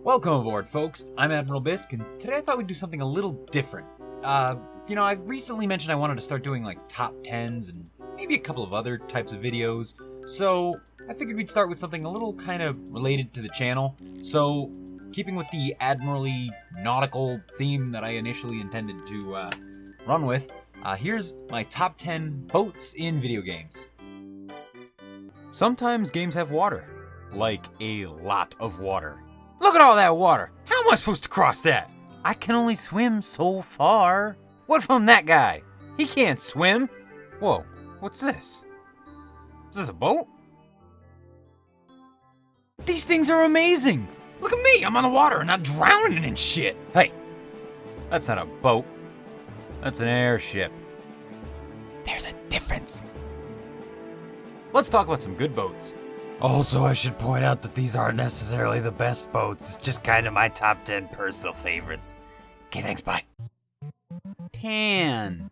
Welcome aboard, folks. I'm Admiral Bisque, and today I thought we'd do something a little different. I recently mentioned I wanted to start doing like top 10s and maybe a couple of other types of videos, so I figured we'd start with something a little kind of related to the channel. So, keeping with the Admiral-y nautical theme that I initially intended to run with, here's my top 10 boats in video games. Sometimes games have water, like a lot of water. Look at all that water! How am I supposed to cross that? I can only swim so far. What from that guy? He can't swim. Whoa, what's this? Is this a boat? These things are amazing! Look at me, I'm on the water and not drowning and shit. Hey, that's not a boat. That's an airship. There's a difference. Let's talk about some good boats. Also, I should point out that these aren't necessarily the best boats. It's just kind of my top 10 personal favorites. Okay, thanks, bye. 10.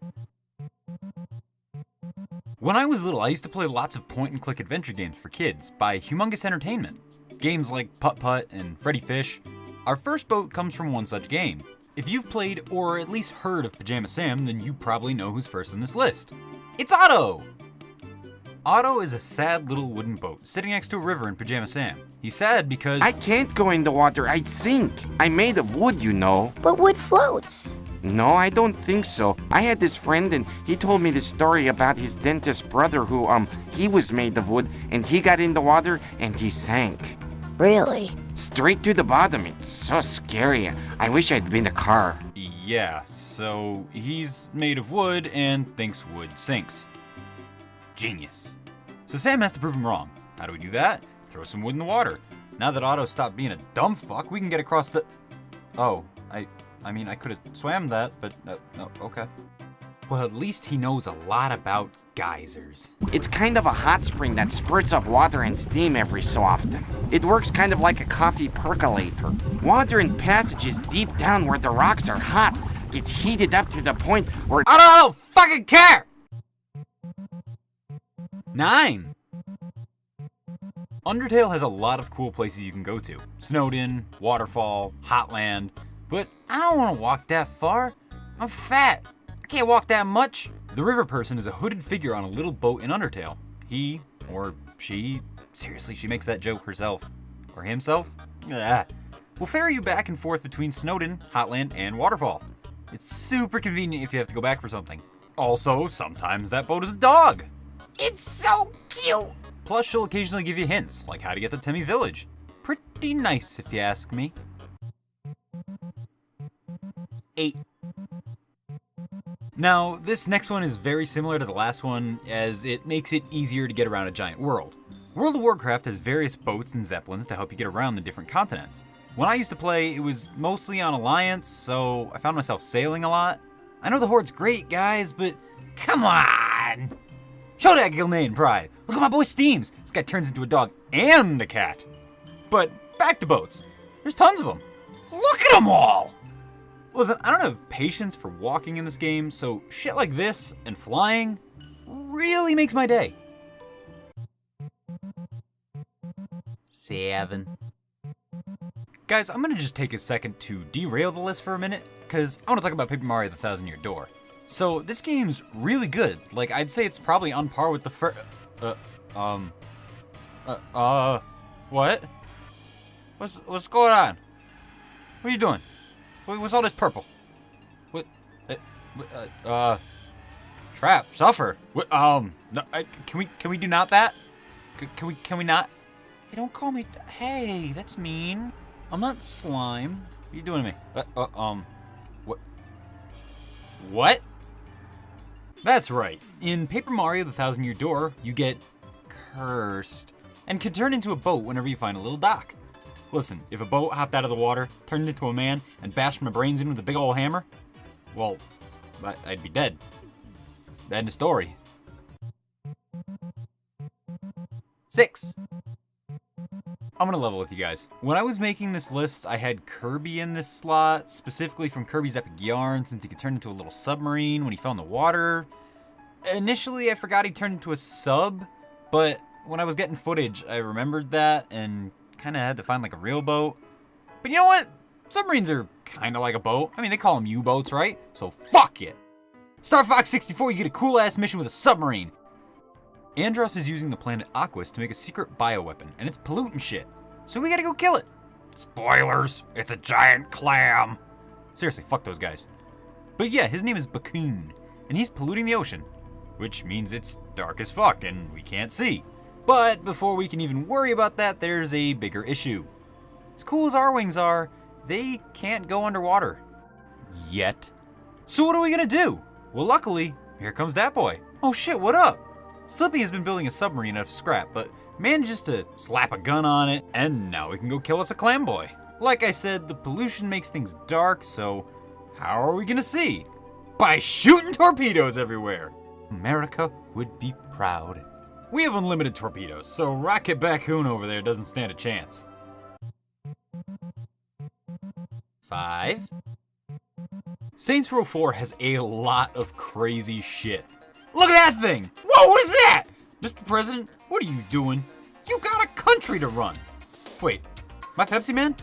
When I was little, I used to play lots of point-and-click adventure games for kids by Humongous Entertainment. Games like Putt-Putt and Freddy Fish. Our first boat comes from one such game. If you've played or at least heard of Pajama Sam, then you probably know who's first on this list. It's Otto! Otto is a sad little wooden boat sitting next to a river in Pajama Sam. He's sad because I can't go in the water, I'd sink. I'm made of wood, you know. But wood floats. No, I don't think so. I had this friend and he told me this story about his dentist brother who, he was made of wood and he got in the water and he sank. Really? Straight to the bottom. It's so scary. I wish I'd been a car. yeah, so he's made of wood and thinks wood sinks. Genius. So Sam has to prove him wrong. How do we do that? Throw some wood in the water. Now that Otto stopped being a dumb fuck, we can get across the... Oh, I mean, I could have swam that, but no, okay. Well, at least he knows a lot about geysers. It's kind of a hot spring that spurts up water and steam every so often. It works kind of like a coffee percolator. Water in passages deep down where the rocks are hot gets heated up to the point where... I don't fucking care! 9. Undertale has a lot of cool places you can go to. Snowden, Waterfall, Hotland, but I don't want to walk that far. I'm fat. I can't walk that much. The river person is a hooded figure on a little boat in Undertale. He, or she, seriously, she makes that joke herself. Or himself? Will ferry you back and forth between Snowden, Hotland, and Waterfall. It's super convenient if you have to go back for something. Also, sometimes that boat is a dog. It's so cute! Plus, she'll occasionally give you hints, like how to get to Temmie Village. Pretty nice, if you ask me. 8. Now, this next one is very similar to the last one, as it makes it easier to get around a giant world. World of Warcraft has various boats and zeppelins to help you get around the different continents. When I used to play, it was mostly on Alliance, so I found myself sailing a lot. I know the Horde's great, guys, but come on! Show that Gilnean pride. Look at my boy Steams. This guy turns into a dog and a cat. But back to boats. There's tons of them. Look at them all! Listen, I don't have patience for walking in this game, so shit like this and flying really makes my day. 7. Guys, I'm gonna just take a second to derail the list for a minute, because I want to talk about Paper Mario: The Thousand Year Door. So, this game's really good. Like, I'd say it's probably on par with the what? What's going on? What are you doing? What's all this purple? What? Trap, suffer. What, no, can we do not that? Can we not? Hey, don't call me, hey, that's mean. I'm not slime. What are you doing to me? What? That's right. In Paper Mario: The Thousand Year Door, you get cursed and can turn into a boat whenever you find a little dock. Listen, if a boat hopped out of the water, turned into a man, and bashed my brains in with a big ol' hammer, well, I'd be dead. End of story. 6. I'm gonna level with you guys. When I was making this list, I had Kirby in this slot, specifically from Kirby's Epic Yarn, since he could turn into a little submarine when he fell in the water. Initially, I forgot he turned into a sub, but when I was getting footage, I remembered that and kind of had to find like a real boat. But you know what? Submarines are kinda like a boat. I mean, they call them U-boats, right? So fuck it. Star Fox 64, you get a cool-ass mission with a submarine. Andros is using the planet Aquas to make a secret bioweapon, and it's polluting shit. So we gotta go kill it. Spoilers, it's a giant clam. Seriously, fuck those guys. But yeah, his name is Bakun, and he's polluting the ocean, which means it's dark as fuck and we can't see. But before we can even worry about that, there's a bigger issue. As cool as our wings are, they can't go underwater. Yet. So what are we gonna do? Well, luckily, here comes that boy. Oh shit, what up? Slippy has been building a submarine out of scrap, but manages to slap a gun on it, and now we can go kill us a clam boy. Like I said, the pollution makes things dark, so how are we gonna see? By shooting torpedoes everywhere! America would be proud. We have unlimited torpedoes, so Rocket Bakun over there doesn't stand a chance. 5. Saints Row 4 has a lot of crazy shit. Look at that thing! Whoa, what is that? Mr. President, what are you doing? You got a country to run. Wait, my Pepsi Man?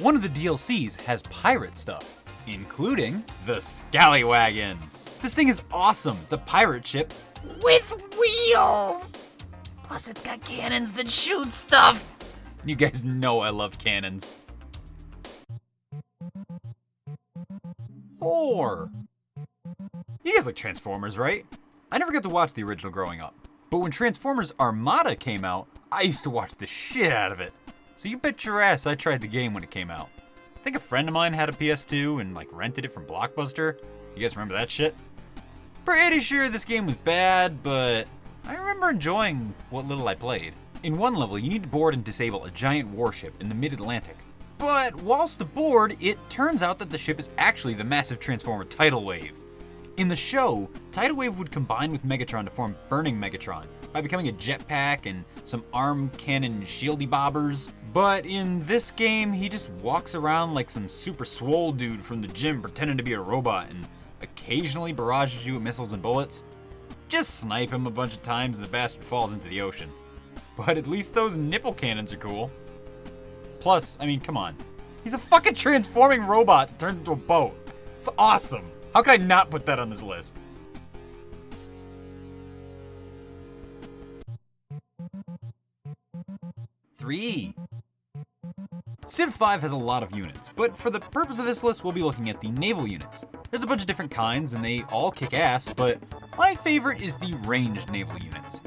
One of the DLCs has pirate stuff, including the Scallywagon. This thing is awesome. It's a pirate ship with wheels. Plus it's got cannons that shoot stuff. You guys know I love cannons. 4. You guys like Transformers, right? I never got to watch the original growing up, but when Transformers Armada came out, I used to watch the shit out of it. So you bet your ass I tried the game when it came out. I think a friend of mine had a PS2 and like rented it from Blockbuster. You guys remember that shit? Pretty sure this game was bad, but I remember enjoying what little I played. In one level, you need to board and disable a giant warship in the mid-Atlantic. But whilst aboard, it turns out that the ship is actually the massive Transformer Tidal Wave. In the show, Tidal Wave would combine with Megatron to form Burning Megatron by becoming a jetpack and some arm cannon shieldy bobbers. But in this game, he just walks around like some super swole dude from the gym pretending to be a robot and occasionally barrages you with missiles and bullets. Just snipe him a bunch of times and the bastard falls into the ocean. But at least those nipple cannons are cool. Plus, I mean, come on. He's a fucking transforming robot that turns into a boat. It's awesome. How could I not put that on this list? Three. Civ 5 has a lot of units, but for the purpose of this list, we'll be looking at the naval units. There's a bunch of different kinds, and they all kick ass, but my favorite is the ranged naval units.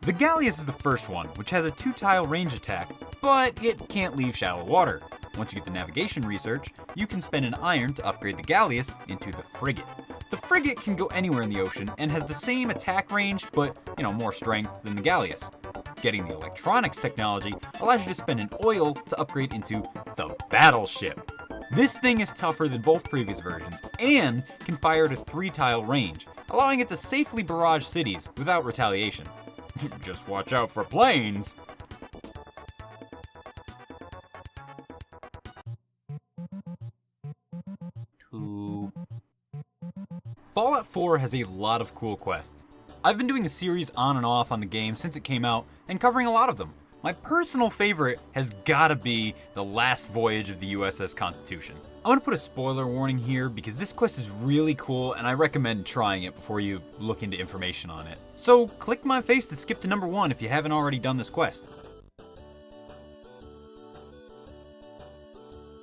The Galleass is the first one, which has a 2-tile range attack, but it can't leave shallow water. Once you get the navigation research, you can spend an iron to upgrade the Galleass into the frigate. The frigate can go anywhere in the ocean and has the same attack range, but, more strength than the Galleass. Getting the electronics technology allows you to spend an oil to upgrade into the battleship. This thing is tougher than both previous versions and can fire at a 3-tile range, allowing it to safely barrage cities without retaliation. Just watch out for planes. Fallout 4 has a lot of cool quests. I've been doing a series on and off on the game since it came out and covering a lot of them. My personal favorite has gotta be the last voyage of the USS Constitution. I'm gonna put a spoiler warning here because this quest is really cool and I recommend trying it before you look into information on it. So click my face to skip to number 1 if you haven't already done this quest.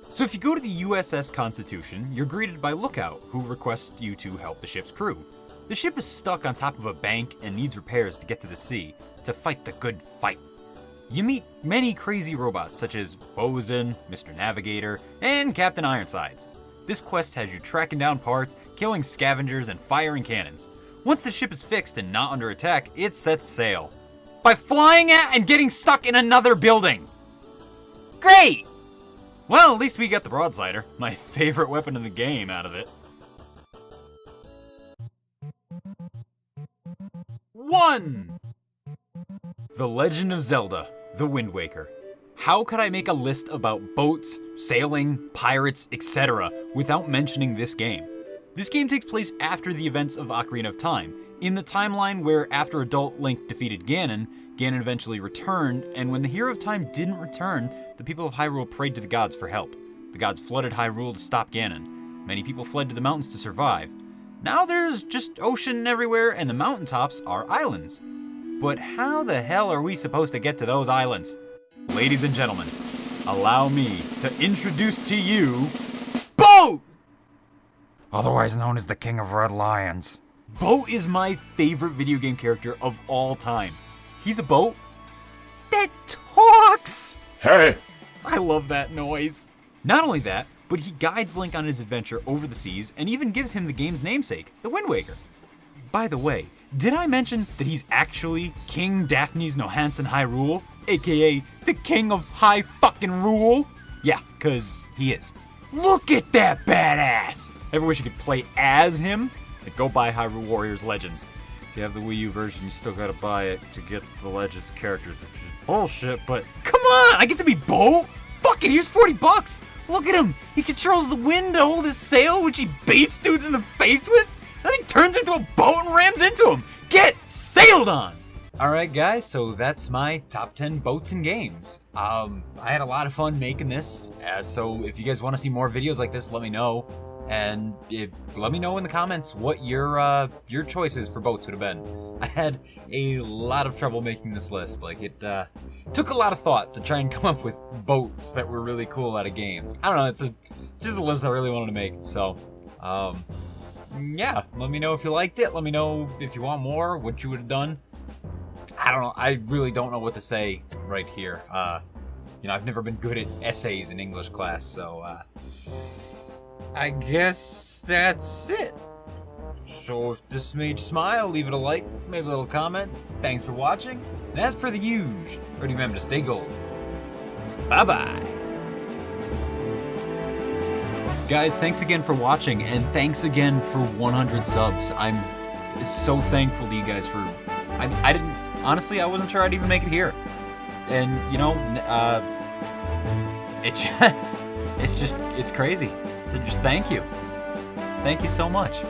So if you go to the USS Constitution, you're greeted by Lookout, who requests you to help the ship's crew. The ship is stuck on top of a bank and needs repairs to get to the sea, to fight the good fight. You meet many crazy robots such as Bosun, Mr. Navigator, and Captain Ironsides. This quest has you tracking down parts, killing scavengers, and firing cannons. Once the ship is fixed and not under attack, it sets sail. By flying at and getting stuck in another building! Great! Well, at least we got the broadsider, my favorite weapon in the game, out of it. 1. The Legend of Zelda, The Wind Waker. How could I make a list about boats, sailing, pirates, etc. without mentioning this game? This game takes place after the events of Ocarina of Time, in the timeline where after adult Link defeated Ganon, Ganon eventually returned, and when the Hero of Time didn't return, the people of Hyrule prayed to the gods for help. The gods flooded Hyrule to stop Ganon. Many people fled to the mountains to survive. Now there's just ocean everywhere, and the mountaintops are islands. But how the hell are we supposed to get to those islands? Ladies and gentlemen, allow me to introduce to you Boat! Otherwise known as the King of Red Lions. Boat is my favorite video game character of all time. He's a boat that talks! Hey! I love that noise. Not only that, but he guides Link on his adventure over the seas and even gives him the game's namesake, the Wind Waker. By the way, did I mention that he's actually King Daphne's no Hansen Hyrule, aka the King of High Fucking Rule? Yeah, cause he is. Look at that badass! Ever wish you could play as him? Then go buy Hyrule Warriors Legends. If you have the Wii U version, you still gotta buy it to get the Legends characters, which is bullshit, but come on! I get to be Bo? Fuck it, here's $40! Look at him! He controls the wind to hold his sail, which he beats dudes in the face with? Then he turns into a boat and rams into him! Get sailed on! Alright guys, so that's my top 10 boats and games. I had a lot of fun making this, so if you guys want to see more videos like this, let me know. And let me know in the comments what your choices for boats would have been. I had a lot of trouble making this list. Like, it took a lot of thought to try and come up with boats that were really cool out of games. I don't know, it's just a list I really wanted to make. So, yeah, let me know if you liked it. Let me know if you want more, what you would have done. I don't know, I really don't know what to say right here. You know, I've never been good at essays in English class, so, I guess that's it. So if this made you smile, leave it a like, maybe a little comment. Thanks for watching. And as per the usual, remember to stay gold. Bye-bye. Guys, thanks again for watching, and thanks again for 100 subs. I'm so thankful to you guys for... I didn't... Honestly, I wasn't sure I'd even make it here. And, you know, it's crazy. Just thank you. Thank you so much.